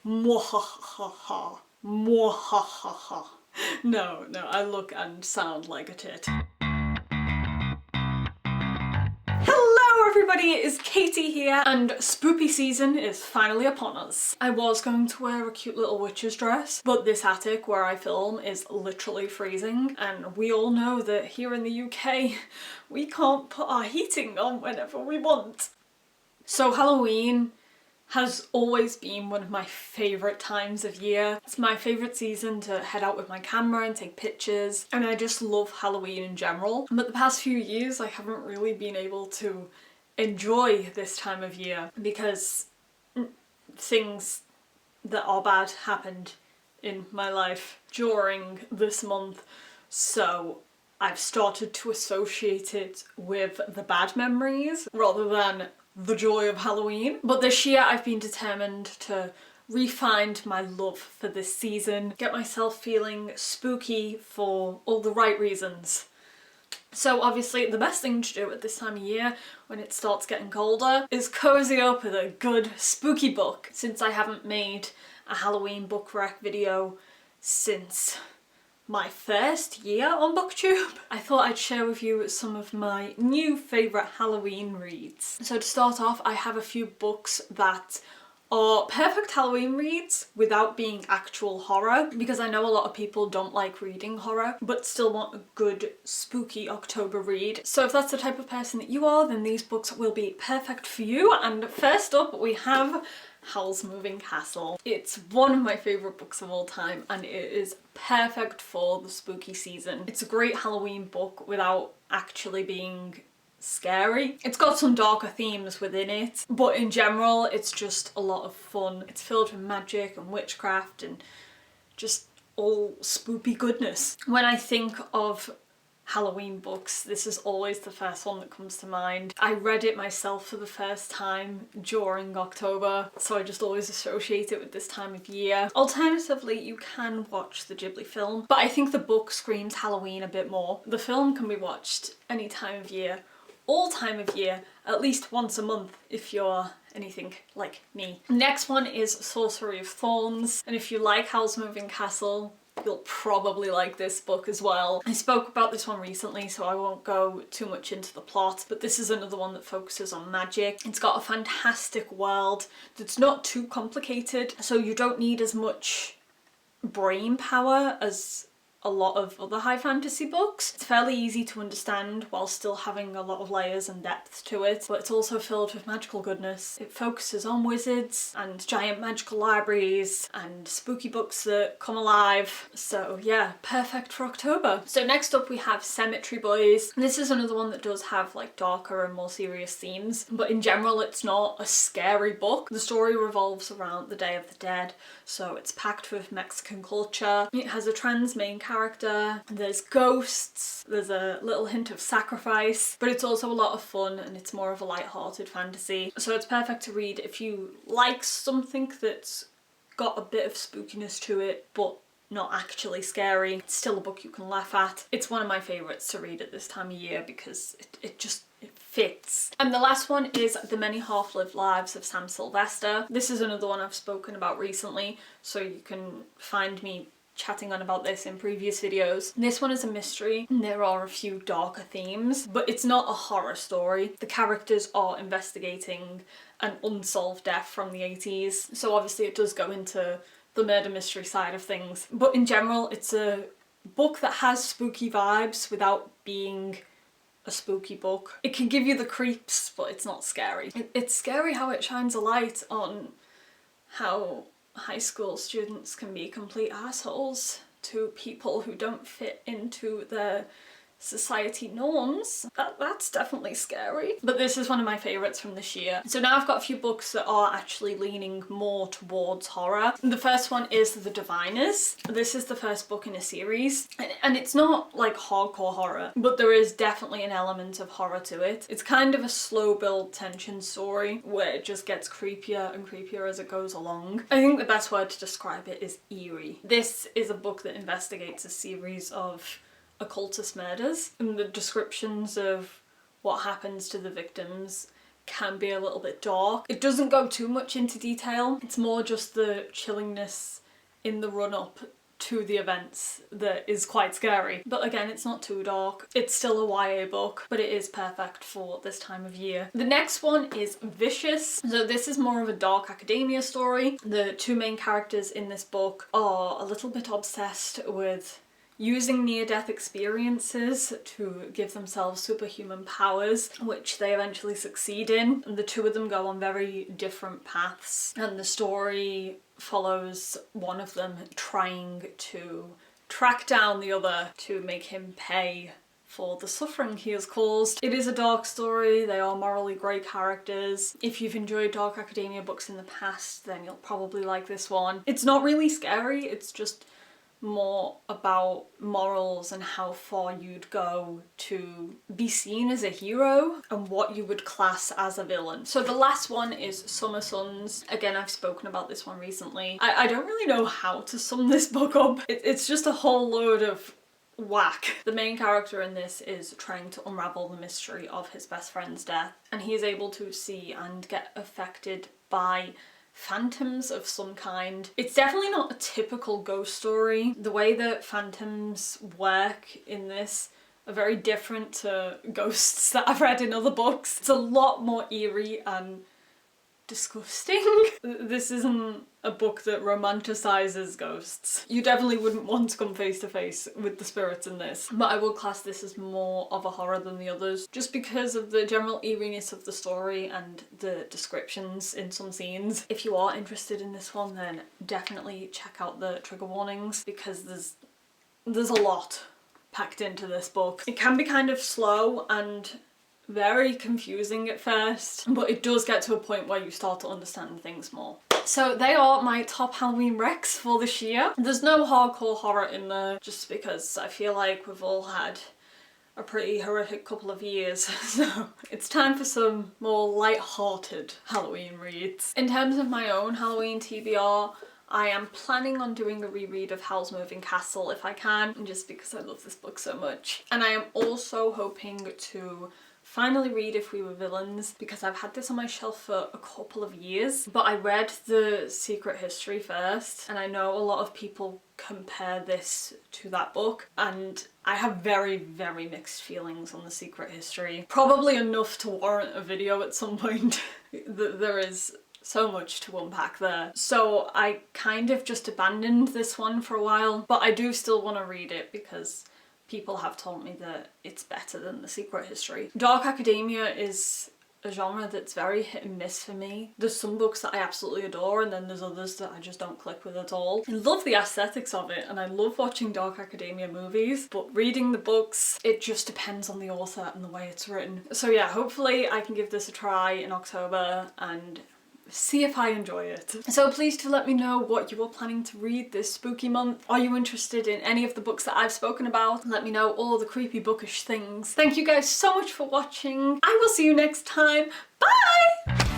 Mwahaha. Mwahaha. No, I look and sound like a tit. Hello everybody, it is Katie here, and spoopy season is finally upon us. I was going to wear a cute little witch's dress, but this attic where I film is literally freezing, and we all know that here in the UK, we can't put our heating on whenever we want. So Halloween has always been one of my favourite times of year. It's my favourite season to head out with my camera and take pictures, and I just love Halloween in general. But the past few years I haven't really been able to enjoy this time of year because things that are bad happened in my life during this month, so I've started to associate it with the bad memories rather than the joy of Halloween. But this year I've been determined to re-find my love for this season, get myself feeling spooky for all the right reasons. So obviously the best thing to do at this time of year when it starts getting colder is cozy up with a good spooky book. Since I haven't made a Halloween book rec video since my first year on BookTube, I thought I'd share with you some of my new favourite Halloween reads. So to start off, I have a few books that are perfect Halloween reads without being actual horror, because I know a lot of people don't like reading horror but still want a good spooky October read. So if that's the type of person that you are, then these books will be perfect for you. And first up we have Howl's Moving Castle. It's one of my favourite books of all time and it is perfect for the spooky season. It's a great Halloween book without actually being scary. It's got some darker themes within it, but in general it's just a lot of fun. It's filled with magic and witchcraft and just all spoopy goodness. When I think of Halloween books, this is always the first one that comes to mind. I read it myself for the first time during October, so I just always associate it with this time of year. Alternatively, you can watch the Ghibli film, but I think the book screams Halloween a bit more. The film can be watched any time of year, all time of year, at least once a month if you're anything like me. Next one is Sorcery of Thorns, and if you like Howl's Moving Castle, you'll probably like this book as well. I spoke about this one recently, so I won't go too much into the plot, but this is another one that focuses on magic. It's got a fantastic world that's not too complicated, so you don't need as much brain power as a lot of other high fantasy books. It's fairly easy to understand while still having a lot of layers and depth to it, but it's also filled with magical goodness. It focuses on wizards and giant magical libraries and spooky books that come alive. So yeah, perfect for October. So next up we have Cemetery Boys. This is another one that does have like darker and more serious themes, but in general it's not a scary book. The story revolves around the Day of the Dead, so it's packed with Mexican culture. It has a trans main character, there's ghosts, there's a little hint of sacrifice, but it's also a lot of fun and it's more of a light-hearted fantasy. So it's perfect to read if you like something that's got a bit of spookiness to it but not actually scary. It's still a book you can laugh at. It's one of my favourites to read at this time of year because it fits. And the last one is The Many Half-Lived Lives of Sam Sylvester. This is another one I've spoken about recently, so you can find me chatting on about this in previous videos. This one is a mystery and there are a few darker themes, but it's not a horror story. The characters are investigating an unsolved death from the 80s, so obviously it does go into the murder mystery side of things, but in general it's a book that has spooky vibes without being a spooky book. It can give you the creeps, but it's not scary. It's scary how it shines a light on how high school students can be complete assholes to people who don't fit into their society norms. That's definitely scary. But this is one of my favourites from this year. So now I've got a few books that are actually leaning more towards horror. The first one is The Diviners. This is the first book in a series, and it's not like hardcore horror, but there is definitely an element of horror to it. It's kind of a slow build tension story where it just gets creepier and creepier as it goes along. I think the best word to describe it is eerie. This is a book that investigates a series of occultist murders, and the descriptions of what happens to the victims can be a little bit dark. It doesn't go too much into detail. It's more just the chillingness in the run-up to the events that is quite scary. But again, it's not too dark. It's still a YA book, but it is perfect for this time of year. The next one is Vicious. So this is more of a dark academia story. The two main characters in this book are a little bit obsessed with using near-death experiences to give themselves superhuman powers, which they eventually succeed in. And the two of them go on very different paths, and the story follows one of them trying to track down the other to make him pay for the suffering he has caused. It is a dark story, they are morally grey characters. If you've enjoyed dark academia books in the past, then you'll probably like this one. It's not really scary, it's just more about morals and how far you'd go to be seen as a hero and what you would class as a villain. So the last one is Summer Sons. Again, I've spoken about this one recently. I don't really know how to sum this book up. It's just a whole load of whack. The main character in this is trying to unravel the mystery of his best friend's death, and he is able to see and get affected by phantoms of some kind. It's definitely not a typical ghost story. The way that phantoms work in this are very different to ghosts that I've read in other books. It's a lot more eerie and disgusting. This isn't a book that romanticizes ghosts. You definitely wouldn't want to come face to face with the spirits in this, but I will class this as more of a horror than the others, just because of the general eeriness of the story and the descriptions in some scenes. If you are interested in this one, then definitely check out the trigger warnings, because there's a lot packed into this book. It can be kind of slow and very confusing at first, but it does get to a point where you start to understand things more. So they are my top Halloween recs for this year. There's no hardcore horror in there, just because I feel like we've all had a pretty horrific couple of years, so it's time for some more light-hearted Halloween reads. In terms of my own Halloween TBR, I am planning on doing a reread of Howl's Moving Castle if I can, just because I love this book so much. And I am also hoping to finally read If We Were Villains, because I've had this on my shelf for a couple of years, but I read The Secret History first, and I know a lot of people compare this to that book, and I have very, very mixed feelings on The Secret History. Probably enough to warrant a video at some point. There is so much to unpack there. So I kind of just abandoned this one for a while, but I do still want to read it because people have told me that it's better than The Secret History. Dark academia is a genre that's very hit and miss for me. There's some books that I absolutely adore, and then there's others that I just don't click with at all. I love the aesthetics of it, and I love watching dark academia movies, but reading the books, it just depends on the author and the way it's written. So yeah, hopefully I can give this a try in October and see if I enjoy it. So please do let me know what you are planning to read this spooky month. Are you interested in any of the books that I've spoken about? Let me know all the creepy bookish things. Thank you guys so much for watching. I will see you next time. Bye!